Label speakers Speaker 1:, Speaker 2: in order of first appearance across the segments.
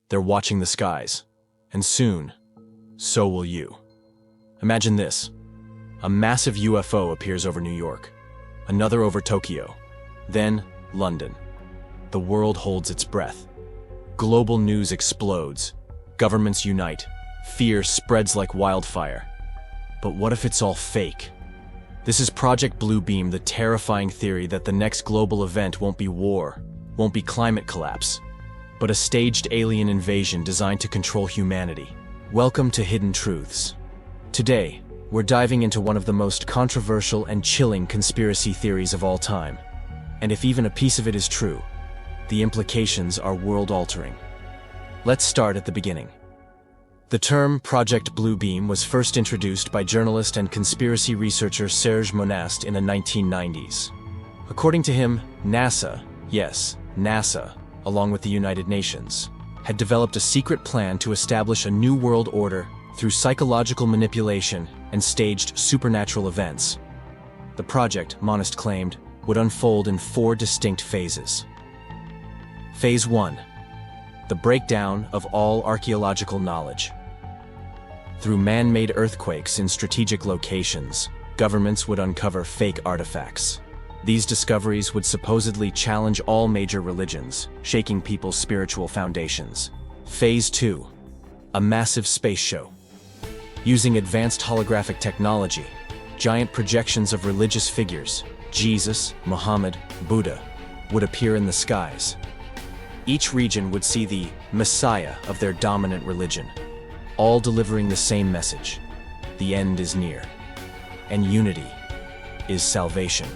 Speaker 1: They're watching the skies. And soon, so will you. Imagine this. A massive UFO appears over New York, another over Tokyo, then London. The world holds its breath. Global news explodes. Governments unite. Fear spreads like wildfire. But what if it's all fake? This is Project Bluebeam, the terrifying theory that the next global event won't be war, won't be climate collapse, but a staged alien invasion designed to control humanity. Welcome to Hidden Truths. Today, we're diving into one of the most controversial and chilling conspiracy theories of all time. And if even a piece of it is true, the implications are world-altering. Let's start at the beginning. The term Project Bluebeam was first introduced by journalist and conspiracy researcher Serge Monast in the 1990s. According to him, NASA, yes, NASA, along with the United Nations, had developed a secret plan to establish a new world order through psychological manipulation and staged supernatural events. The project, Monast claimed, would unfold in 4 distinct phases. Phase 1. The breakdown of all archaeological knowledge. Through man-made earthquakes in strategic locations, governments would uncover fake artifacts. These discoveries would supposedly challenge all major religions, shaking people's spiritual foundations. Phase 2. A massive space show. Using advanced holographic technology, giant projections of religious figures, Jesus, Muhammad, Buddha, would appear in the skies. Each region would see the Messiah of their dominant religion, all delivering the same message: the end is near, and unity is salvation.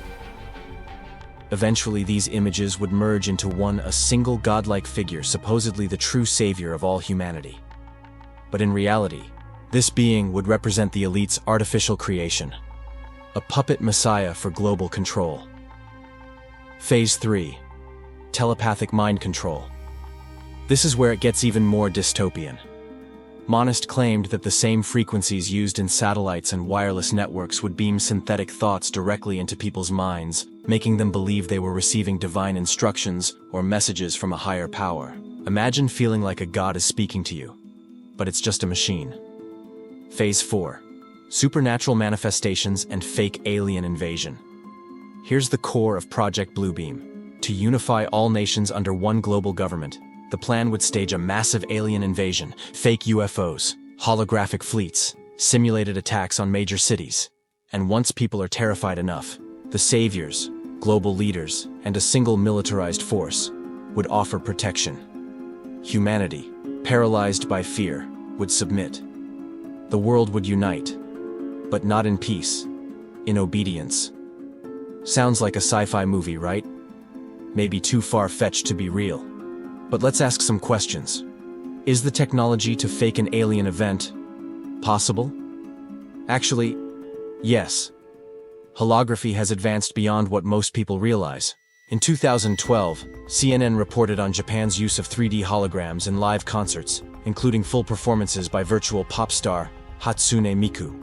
Speaker 1: Eventually, these images would merge into a single godlike figure, supposedly the true savior of all humanity. But in reality, this being would represent the elite's artificial creation, a puppet messiah for global control. Phase 3. Telepathic mind control. This is where it gets even more dystopian. Monast claimed that the same frequencies used in satellites and wireless networks would beam synthetic thoughts directly into people's minds, making them believe they were receiving divine instructions or messages from a higher power. Imagine feeling like a god is speaking to you, but it's just a machine. Phase 4. Supernatural manifestations and fake alien invasion. Here's the core of Project Bluebeam. To unify all nations under one global government, the plan would stage a massive alien invasion, fake UFOs, holographic fleets, simulated attacks on major cities. And once people are terrified enough, the saviors, global leaders, and a single militarized force would offer protection. Humanity, paralyzed by fear, would submit. The world would unite, but not in peace, in obedience. Sounds like a sci-fi movie, right? Maybe too far-fetched to be real. But let's ask some questions. Is the technology to fake an alien event possible? Actually, yes. Holography has advanced beyond what most people realize. In 2012, CNN reported on Japan's use of 3D holograms in live concerts, including full performances by virtual pop star Hatsune Miku.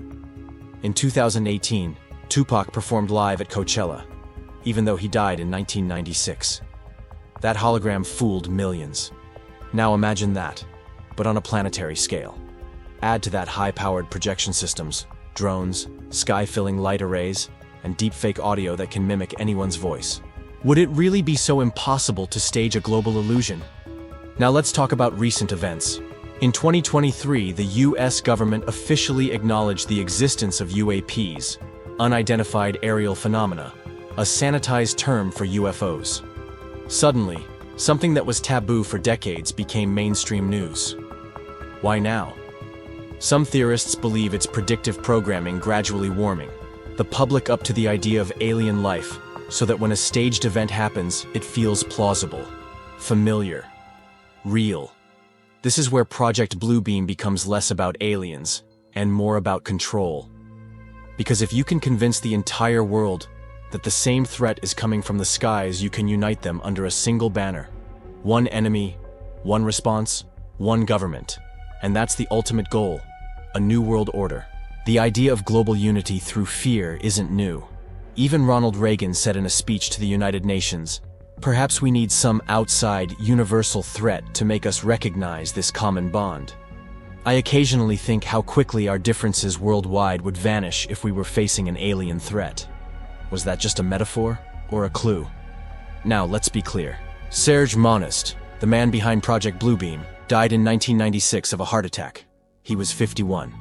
Speaker 1: In 2018, Tupac performed live at Coachella, even though he died in 1996. That hologram fooled millions. Now imagine that, but on a planetary scale. Add to that high-powered projection systems, drones, sky-filling light arrays, and deepfake audio that can mimic anyone's voice. Would it really be so impossible to stage a global illusion? Now let's talk about recent events. In 2023, the US government officially acknowledged the existence of UAPs, unidentified aerial phenomena, a sanitized term for UFOs. Suddenly, something that was taboo for decades became mainstream news. Why now? Some theorists believe it's predictive programming gradually warming the public up to the idea of alien life, so that when a staged event happens, it feels plausible, familiar, real. This is where Project Bluebeam becomes less about aliens and more about control. Because if you can convince the entire world that the same threat is coming from the skies, you can unite them under a single banner. One enemy, one response, one government. And that's the ultimate goal, a new world order. The idea of global unity through fear isn't new. Even Ronald Reagan said in a speech to the United Nations, Perhaps we need some outside, universal threat to make us recognize this common bond. I occasionally think how quickly our differences worldwide would vanish if we were facing an alien threat. Was that just a metaphor or a clue? Now, let's be clear. Serge Monast, the man behind Project Bluebeam, died in 1996 of a heart attack. He was 51.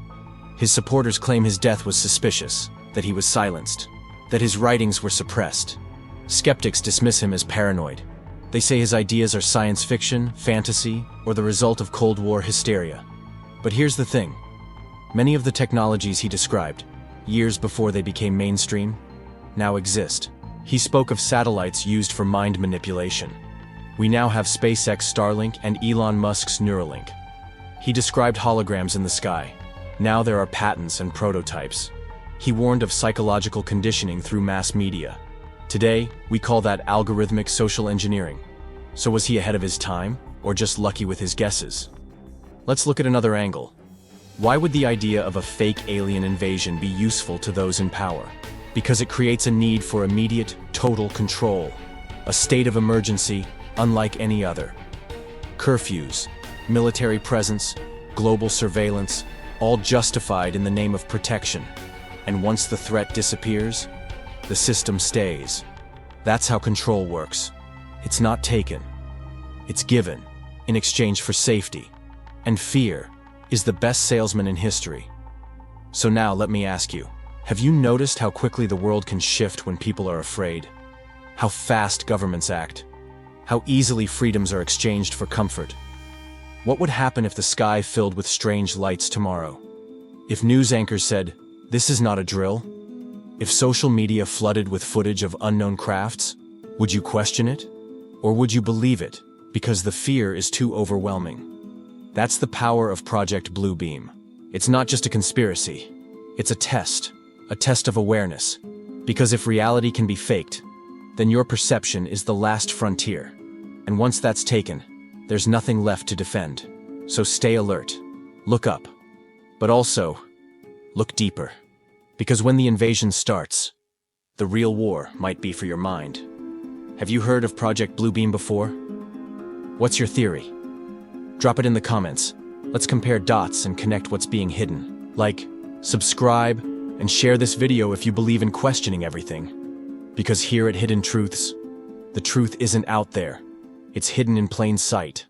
Speaker 1: His supporters claim his death was suspicious, that he was silenced, that his writings were suppressed. Skeptics dismiss him as paranoid. They say his ideas are science fiction, fantasy, or the result of Cold War hysteria. But here's the thing. Many of the technologies he described, years before they became mainstream, now exist. He spoke of satellites used for mind manipulation. We now have SpaceX Starlink and Elon Musk's Neuralink. He described holograms in the sky. Now there are patents and prototypes. He warned of psychological conditioning through mass media. Today, we call that algorithmic social engineering. So was he ahead of his time, or just lucky with his guesses? Let's look at another angle. Why would the idea of a fake alien invasion be useful to those in power? Because it creates a need for immediate, total control. A state of emergency unlike any other. Curfews, military presence, global surveillance, all justified in the name of protection. And once the threat disappears, the system stays. That's how control works. It's not taken. It's given, in exchange for safety. And fear is the best salesman in history. So now let me ask you, have you noticed how quickly the world can shift when people are afraid? How fast governments act? How easily freedoms are exchanged for comfort? What would happen if the sky filled with strange lights tomorrow? If news anchors said, "This is not a drill"? If social media flooded with footage of unknown crafts? Would you question it? Or would you believe it, because the fear is too overwhelming? That's the power of Project Bluebeam. It's not just a conspiracy. It's a test of awareness. Because if reality can be faked, then your perception is the last frontier. And once that's taken, there's nothing left to defend. So stay alert. Look up. But also, look deeper. Because when the invasion starts, the real war might be for your mind. Have you heard of Project Bluebeam before? What's your theory? Drop it in the comments. Let's compare dots and connect what's being hidden. Like, subscribe, and share this video if you believe in questioning everything. Because here at Hidden Truths, the truth isn't out there. It's hidden in plain sight.